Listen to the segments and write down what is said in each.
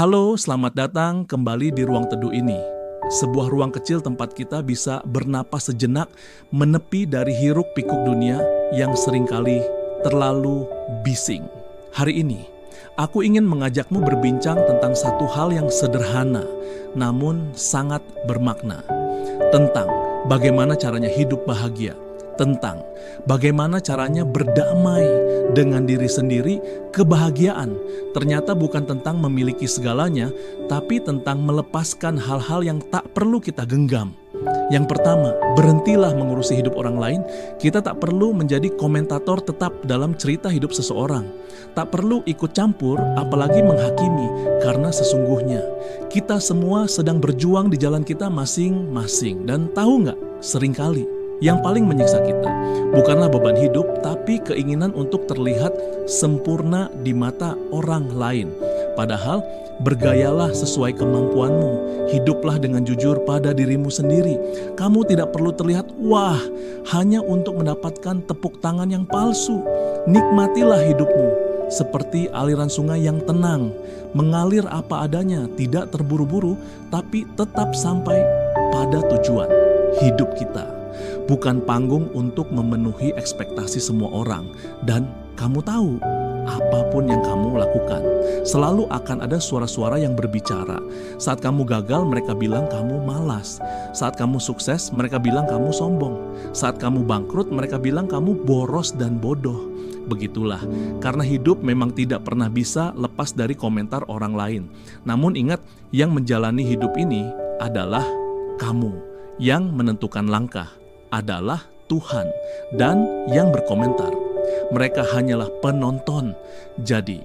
Halo, selamat datang kembali di ruang teduh ini. Sebuah ruang kecil tempat kita bisa bernapas sejenak, menepi dari hiruk-pikuk dunia yang seringkali terlalu bising. Hari ini, aku ingin mengajakmu berbincang tentang satu hal yang sederhana, namun sangat bermakna. Tentang bagaimana caranya hidup bahagia. Tentang bagaimana caranya berdamai dengan diri sendiri. Kebahagiaan ternyata bukan tentang memiliki segalanya, tapi tentang melepaskan hal-hal yang tak perlu kita genggam. Yang pertama, berhentilah mengurusi hidup orang lain. Kita tak perlu menjadi komentator tetap dalam cerita hidup seseorang. Tak perlu ikut campur, apalagi menghakimi, karena sesungguhnya kita semua sedang berjuang di jalan kita masing-masing. Dan tahu nggak, seringkali yang paling menyiksa kita bukanlah beban hidup, tapi keinginan untuk terlihat sempurna di mata orang lain. Padahal bergayalah sesuai kemampuanmu, hiduplah dengan jujur pada dirimu sendiri. Kamu tidak perlu terlihat wah hanya untuk mendapatkan tepuk tangan yang palsu. Nikmatilah hidupmu seperti aliran sungai yang tenang, mengalir apa adanya, tidak terburu-buru, tapi tetap sampai pada tujuan. Hidup kita bukan panggung untuk memenuhi ekspektasi semua orang. Dan kamu tahu, apapun yang kamu lakukan, selalu akan ada suara-suara yang berbicara. Saat kamu gagal, mereka bilang kamu malas. Saat kamu sukses, mereka bilang kamu sombong. Saat kamu bangkrut, mereka bilang kamu boros dan bodoh. Begitulah, karena hidup memang tidak pernah bisa lepas dari komentar orang lain. Namun ingat, yang menjalani hidup ini adalah kamu. Yang menentukan langkah adalah Tuhan, dan yang berkomentar, mereka hanyalah penonton. Jadi,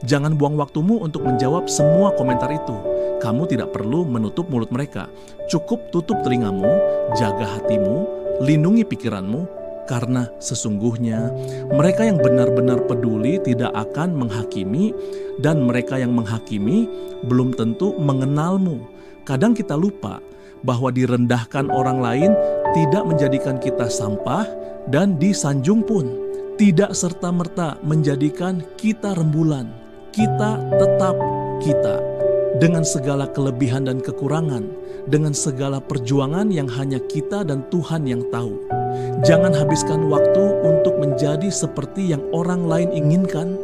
jangan buang waktumu untuk menjawab semua komentar itu. Kamu tidak perlu menutup mulut mereka. Cukup tutup telingamu, jaga hatimu, lindungi pikiranmu, karena sesungguhnya mereka yang benar-benar peduli tidak akan menghakimi, dan mereka yang menghakimi belum tentu mengenalmu. Kadang kita lupa bahwa direndahkan orang lain tidak menjadikan kita sampah, dan disanjung pun tidak serta-merta menjadikan kita rembulan. Kita tetap kita, dengan segala kelebihan dan kekurangan, dengan segala perjuangan yang hanya kita dan Tuhan yang tahu. Jangan habiskan waktu untuk menjadi seperti yang orang lain inginkan.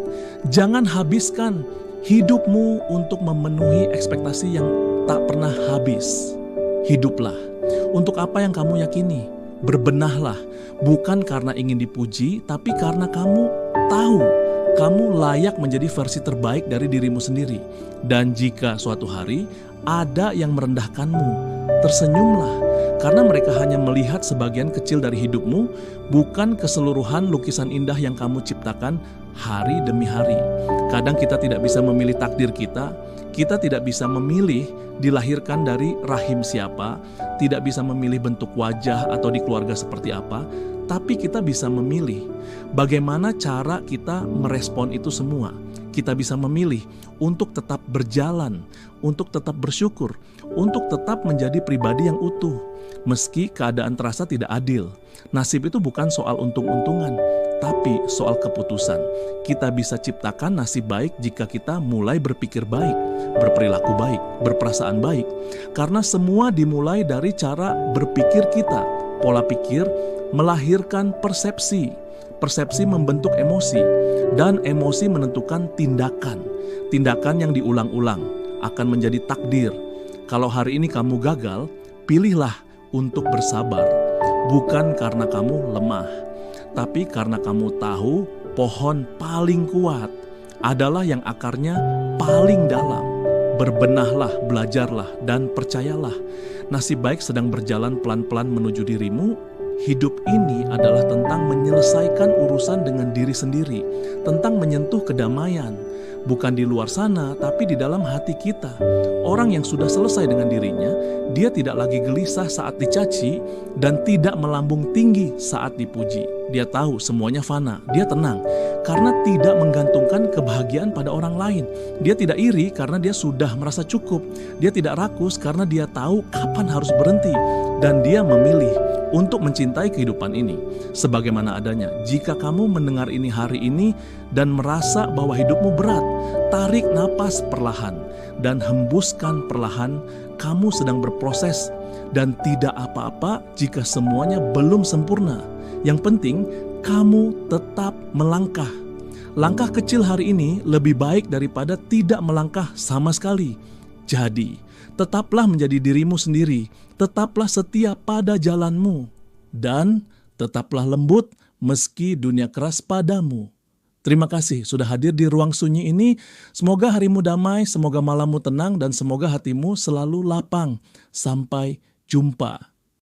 Jangan habiskan hidupmu untuk memenuhi ekspektasi yang tak pernah habis. Hiduplah untuk apa yang kamu yakini. Berbenahlah, bukan karena ingin dipuji, tapi karena kamu tahu kamu layak menjadi versi terbaik dari dirimu sendiri. Dan jika suatu hari ada yang merendahkanmu, tersenyumlah, karena mereka hanya melihat sebagian kecil dari hidupmu, bukan keseluruhan lukisan indah yang kamu ciptakan hari demi hari. Kadang kita tidak bisa memilih takdir kita. Kita tidak bisa memilih dilahirkan dari rahim siapa, tidak bisa memilih bentuk wajah atau di keluarga seperti apa, tapi kita bisa memilih bagaimana cara kita merespon itu semua. Kita bisa memilih untuk tetap berjalan, untuk tetap bersyukur, untuk tetap menjadi pribadi yang utuh, meski keadaan terasa tidak adil. Nasib itu bukan soal untung-untungan, tapi soal keputusan. Kita bisa ciptakan nasib baik jika kita mulai berpikir baik, berperilaku baik, berperasaan baik. Karena semua dimulai dari cara berpikir kita. Pola pikir melahirkan persepsi. Persepsi membentuk emosi, dan emosi menentukan tindakan. Tindakan yang diulang-ulang akan menjadi takdir. Kalau hari ini kamu gagal, pilihlah untuk bersabar. Bukan karena kamu lemah, tapi karena kamu tahu pohon paling kuat adalah yang akarnya paling dalam. Berbenahlah, belajarlah, dan percayalah. Nasib baik sedang berjalan pelan-pelan menuju dirimu. Hidup ini adalah tentang menyelesaikan urusan dengan diri sendiri, tentang menyentuh kedamaian, bukan di luar sana, tapi di dalam hati kita. Orang yang sudah selesai dengan dirinya, dia tidak lagi gelisah saat dicaci dan tidak melambung tinggi saat dipuji. Dia tahu semuanya fana, dia tenang karena tidak menggantungkan kebahagiaan pada orang lain. Dia tidak iri karena dia sudah merasa cukup. Dia tidak rakus karena dia tahu kapan harus berhenti. Dan dia memilih untuk mencintai kehidupan ini sebagaimana adanya. Jika kamu mendengar ini hari ini dan merasa bahwa hidupmu berat, tarik napas perlahan. dan hembuskan perlahan. Kamu sedang berproses dan tidak apa-apa jika semuanya belum sempurna. Yang penting kamu tetap melangkah. Langkah kecil hari ini lebih baik daripada tidak melangkah sama sekali. Jadi, tetaplah menjadi dirimu sendiri, tetaplah setia pada jalanmu, dan tetaplah lembut meski dunia keras padamu. Terima kasih sudah hadir di ruang sunyi ini. Semoga harimu damai, semoga malammu tenang, dan semoga hatimu selalu lapang. Sampai jumpa.